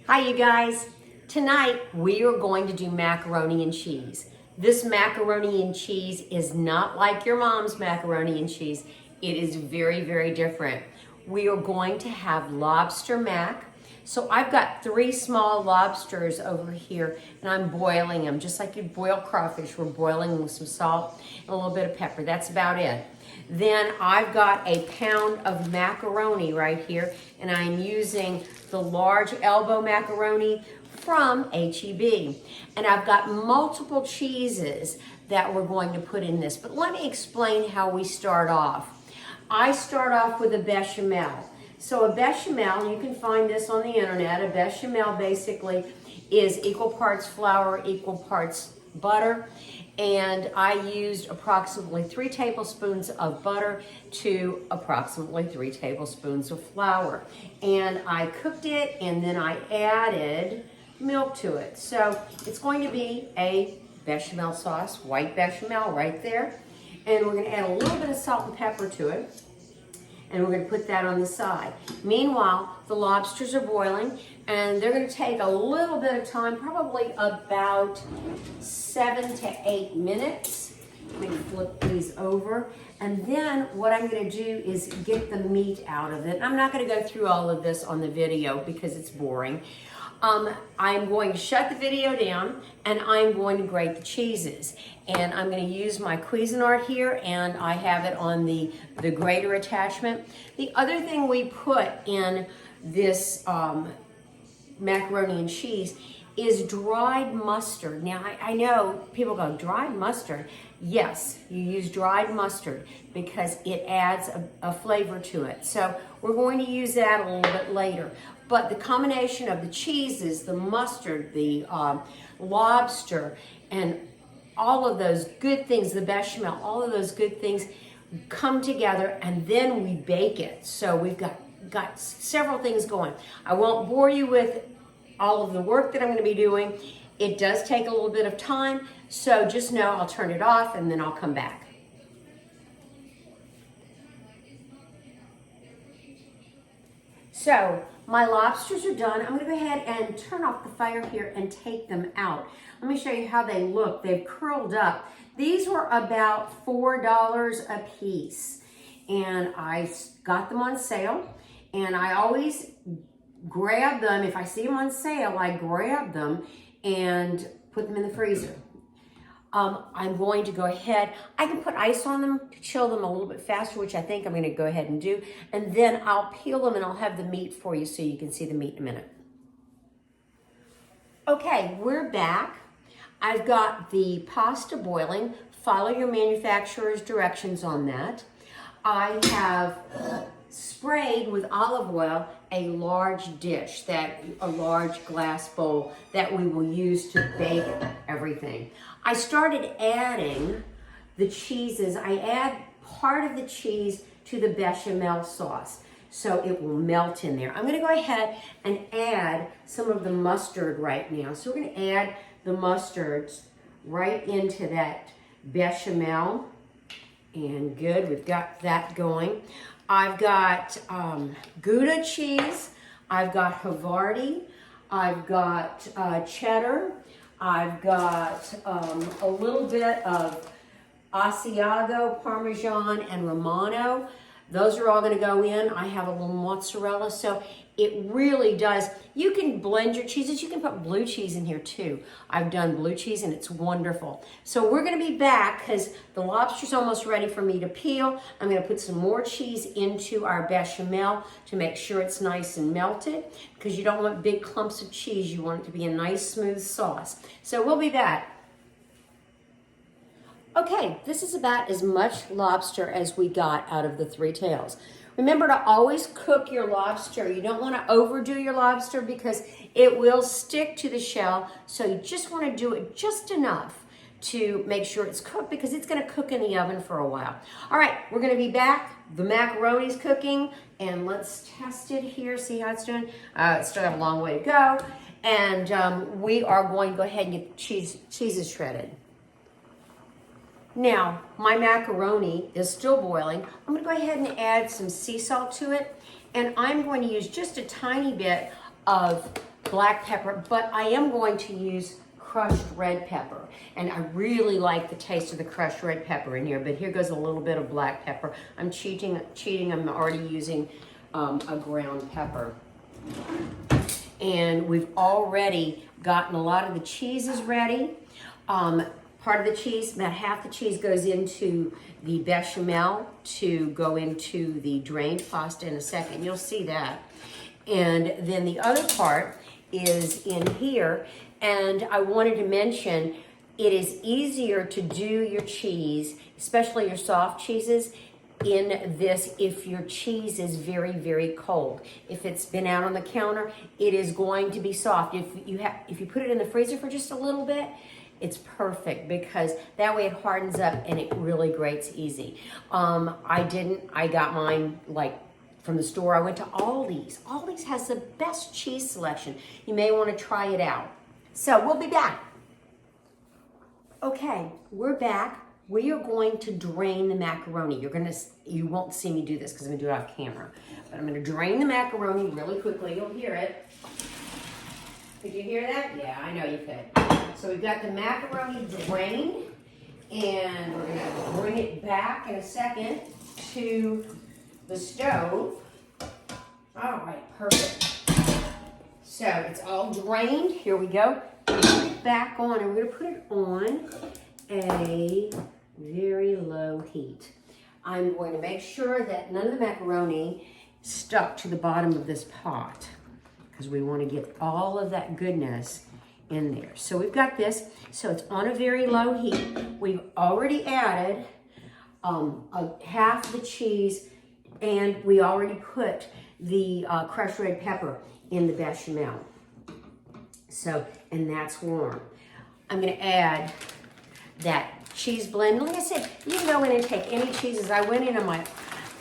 Hi you guys. Tonight we are going to do macaroni and cheese. This macaroni and cheese is not like your mom's macaroni and cheese. It is very, very different. We are going to have lobster mac. So I've got 3 small lobsters over here and I'm boiling them just like you'd boil crawfish. We're boiling them with some salt and a little bit of pepper. That's about it. Then I've got a pound of macaroni right here and I'm using the large elbow macaroni from H-E-B. And I've got multiple cheeses that we're going to put in this. But let me explain how we start off. I start off with a bechamel. So a bechamel, you can find this on the internet, a bechamel basically is equal parts flour, equal parts butter. And I used approximately 3 tablespoons of butter to approximately 3 tablespoons of flour. And I cooked it and then I added milk to it. So it's going to be a bechamel sauce, white bechamel right there. And we're gonna add a little bit of salt and pepper to it. And we're going to put that on the side. Meanwhile, the lobsters are boiling and they're going to take a little bit of time, probably about 7 to 8 minutes. Let me flip these over. And then what I'm going to do is get the meat out of it. I'm not going to go through all of this on the video because it's boring. I'm going to shut the video down and I'm going to grate the cheeses. And I'm going to use my Cuisinart here and I have it on the grater attachment. The other thing we put in this macaroni and cheese is dried mustard. Now I know people go, dried mustard? Yes, you use dried mustard because it adds a flavor to it. So we're going to use that a little bit later. But the combination of the cheeses, the mustard, the lobster, and all of those good things, the bechamel, all of those good things come together and then we bake it. So we've got several things going. I won't bore you with all of the work that I'm going to be doing. It does take a little bit of time, so just know I'll turn it off and then I'll come back. So my lobsters are done. I'm going to go ahead and turn off the fire here and take them out. Let me show you how they look. They've curled up. These were about $4 a piece and I got them on sale and I always grab them. If I see them on sale, I grab them and put them in the freezer. I'm going to go ahead, I can put ice on them to chill them a little bit faster, which I think I'm going to go ahead and do. And then I'll peel them and I'll have the meat for you so you can see the meat in a minute. Okay, we're back. I've got the pasta boiling. Follow your manufacturer's directions on that. I have sprayed with olive oil a large dish, a large glass bowl that we will use to bake everything. I started adding the cheeses. I add part of the cheese to the bechamel sauce so it will melt in there. I'm going to go ahead and add some of the mustard right now. So we're going to add the mustards right into that bechamel. And good, we've got that going. I've got Gouda cheese, I've got Havarti, I've got cheddar, I've got a little bit of Asiago, Parmesan, and Romano. Those are all going to go in. I have a little mozzarella, so it really does. You can blend your cheeses. You can put blue cheese in here too. I've done blue cheese and it's wonderful. So we're going to be back because the lobster's almost ready for me to peel. I'm going to put some more cheese into our bechamel to make sure it's nice and melted because you don't want big clumps of cheese. You want it to be a nice smooth sauce. So we'll be back. Okay, this is about as much lobster as we got out of the 3 tails. Remember to always cook your lobster. You don't want to overdo your lobster because it will stick to the shell. So you just want to do it just enough to make sure it's cooked because it's going to cook in the oven for a while. All right, we're going to be back. The macaroni's cooking and let's test it here, see how it's doing. Still have a long way to go. And we are going to go ahead and get the cheeses shredded. Now, my macaroni is still boiling. I'm going to go ahead and add some sea salt to it, and I'm going to use just a tiny bit of black pepper, but I am going to use crushed red pepper. And I really like the taste of the crushed red pepper in here, but here goes a little bit of black pepper. I'm cheating, I'm already using a ground pepper. And we've already gotten a lot of the cheeses ready. Part of the cheese, about half the cheese goes into the bechamel to go into the drained pasta in a second. You'll see that. And then the other part is in here. And I wanted to mention, it is easier to do your cheese, especially your soft cheeses, in this if your cheese is very, very cold. If it's been out on the counter, it is going to be soft. If you put it in the freezer for just a little bit, it's perfect because that way it hardens up and it really grates easy. I got mine like from the store. I went to Aldi's. Aldi's has the best cheese selection. You may want to try it out. So we'll be back. Okay, we're back. We are going to drain the macaroni. You won't see me do this because I'm gonna do it off camera. But I'm gonna drain the macaroni really quickly. You'll hear it. Did you hear that? Yeah, I know you could. So we've got the macaroni drained, and we're gonna bring it back in a second to the stove. All right, perfect. So it's all drained. Here we go. Put it back on, and we're gonna put it on a very low heat. I'm going to make sure that none of the macaroni stuck to the bottom of this pot because we want to get all of that goodness in there. So we've got this. So it's on a very low heat. We've already added half the cheese, and we already put the crushed red pepper in the bechamel. So, and that's warm. I'm going to add that cheese blend. Like I said, you can go in and take any cheeses. I went into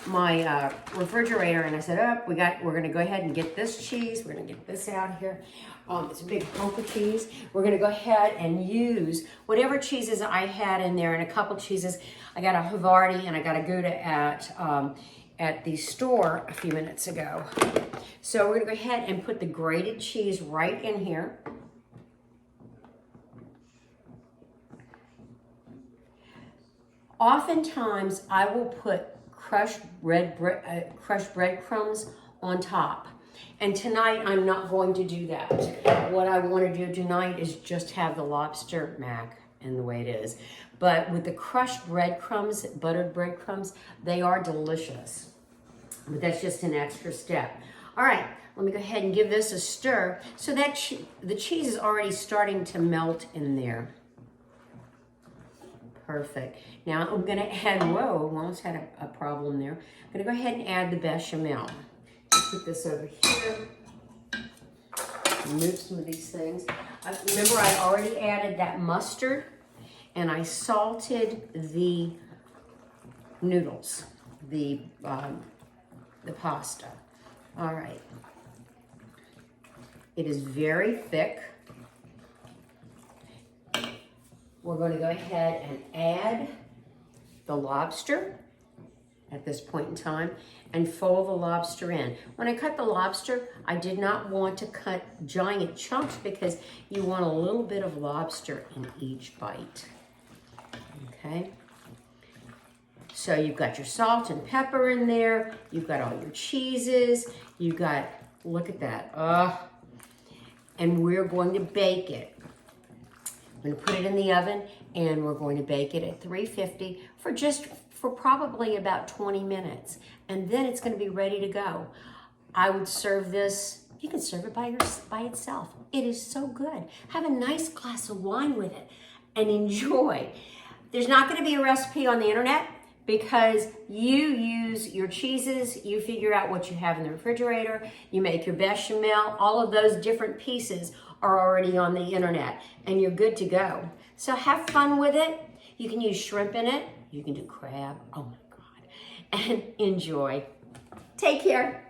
my refrigerator and I said, we're going to go ahead and get this cheese. We're going to get this out here. It's a big hunk of cheese. We're going to go ahead and use whatever cheeses I had in there, and a couple cheeses. I got a Havarti and I got a Gouda at the store a few minutes ago. So we're going to go ahead and put the grated cheese right in here. Oftentimes, I will put crushed breadcrumbs on top. And tonight, I'm not going to do that. What I want to do tonight is just have the lobster mac in the way it is. But with the crushed breadcrumbs, buttered breadcrumbs, they are delicious. But that's just an extra step. All right, let me go ahead and give this a stir. So that the cheese is already starting to melt in there. Perfect. Now I'm going to add, whoa, almost had a problem there. I'm going to go ahead and add the bechamel. Put this over here. Move some of these things. Remember, I already added that mustard, and I salted the noodles, the pasta. All right. It is very thick. We're going to go ahead and add the lobster at this point in time and fold the lobster in. When I cut the lobster, I did not want to cut giant chunks because you want a little bit of lobster in each bite. Okay? So you've got your salt and pepper in there. You've got all your cheeses. You've got, look at that. And we're going to bake it. I'm going to put it in the oven, and we're going to bake it at 350 for probably about 20 minutes. And then it's going to be ready to go. I would serve this, you can serve it by itself. It is so good. Have a nice glass of wine with it and enjoy. There's not going to be a recipe on the internet because you use your cheeses, you figure out what you have in the refrigerator, you make your bechamel, all of those different pieces are already on the internet, and you're good to go. So have fun with it. You can use shrimp in it. You can do crab. Oh my God. And enjoy. Take care.